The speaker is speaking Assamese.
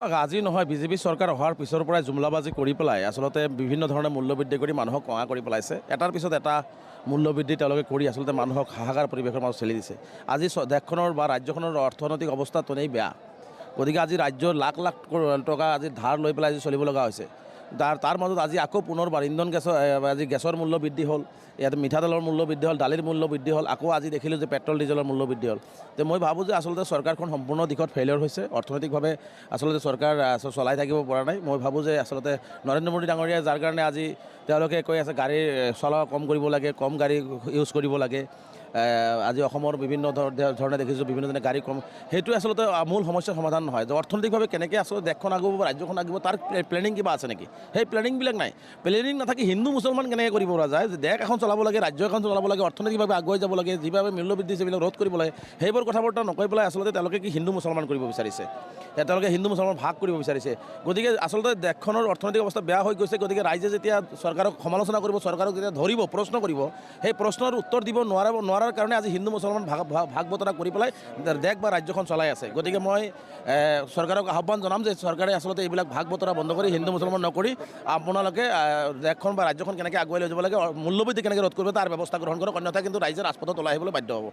আজি নহয় বিজেপি চৰকাৰ অহাৰ পিছৰ পৰাই জুমলাবাজি কৰি পেলাই আচলতে বিভিন্ন ধৰণে মূল্যবৃদ্ধি কৰি মানুহক কঙা কৰি পেলাইছে। এটাৰ পিছত এটা মূল্যবৃদ্ধি তেওঁলোকে কৰি আচলতে মানুহক হাহাকাৰ পৰিৱেশৰ মাজত ঠেলি দিছে। আজি দেশখনৰ বা ৰাজ্যখনৰ অৰ্থনৈতিক অৱস্থা তেনেই বেয়া। গতিকে আজি ৰাজ্যৰ লাখ লাখ টকা আজি ধাৰ লৈ পেলাই আজি চলিব লগা হৈছে। তাৰ মাজত আজি আকৌ পুনৰবাৰ ইন্ধন গেছৰ আজি গেছৰ মূল্য বৃদ্ধি হ'ল, ইয়াত মিঠাতেলৰ মূল্য বৃদ্ধি হ'ল, দালিৰ মূল্য বৃদ্ধি হ'ল, আকৌ আজি দেখিলোঁ যে পেট্ৰল ডিজেলৰ মূল্য বৃদ্ধি হ'ল। তো মই ভাবোঁ যে আচলতে চৰকাৰখন সম্পূৰ্ণ দিশত ফেইলিয়ৰ হৈছে। অৰ্থনৈতিকভাৱে আচলতে চৰকাৰ চলাই থাকিব পৰা নাই। মই ভাবোঁ যে আচলতে নৰেন্দ্ৰ মোদী ডাঙৰীয়াই যাৰ কাৰণে আজি তেওঁলোকে কৈ আছে গাড়ী চলা কম কৰিব লাগে, কম গাড়ী ইউজ কৰিব লাগে। আজি অসমৰ বিভিন্ন ধৰণে দেখিছোঁ বিভিন্নজনে গাড়ী কম, সেইটোৱে আচলতে মূল সমস্যাৰ সমাধান নহয়। যে অৰ্থনৈতিকভাৱে কেনেকৈ আচলতে দেশখন আগুৱাব বা ৰাজ্যখন আগুৱাব তাৰ প্লেনিং কিবা আছে নেকি? সেই প্লেনিংবিলাক নাই। প্লেনিং নাথাকি হিন্দু মুছলমান কেনেকৈ কৰিব পৰা যায় যে দেশ এখন চলাব লাগে, ৰাজ্য এখন চলাব লাগে, অৰ্থনৈতিকভাৱে আগুৱাই যাব লাগে, যিভাৱে মূল্যবৃদ্ধি সেইবিলাক ৰোধ কৰিব লাগে, সেইবোৰ কথা বতৰা নকৈ পেলাই আচলতে তেওঁলোকে কি হিন্দু মুছলমান কৰিব বিচাৰিছে। তেওঁলোকে হিন্দু মুছলমান ভাগ কৰিব বিচাৰিছে। গতিকে আচলতে দেশখনৰ অৰ্থনৈতিক অৱস্থা বেয়া হৈ গৈছে। গতিকে ৰাইজে যেতিয়া চৰকাৰক সমালোচনা কৰিব, চৰকাৰক যেতিয়া ধৰিব, প্ৰশ্ন কৰিব, সেই প্ৰশ্নৰ উত্তৰ দিব নোৱাৰাৰ কাৰণে আজি হিন্দু মুছলমান ভাগ বতৰা কৰি পেলাই দেশ বা ৰাজ্যখন চলাই আছে। গতিকে মই চৰকাৰক আহ্বান জনাম যে চৰকাৰে আচলতে এইবিলাক ভাগ বতৰা বন্ধ কৰি হিন্দু মুছলমান নকৰি আপোনালোকে দেশখন বা ৰাজ্যখন কেনেকৈ আগুৱাই লৈ যাব লাগে, মূল্যবৃদ্ধি কেনেকৈ ৰোধ কৰিব তাৰ ব্যৱস্থা গ্ৰহণ কৰক। অন্যথা কিন্তু ৰাইজে ৰাজপথত ওলাই আহিবলৈ বাধ্য হ'ব।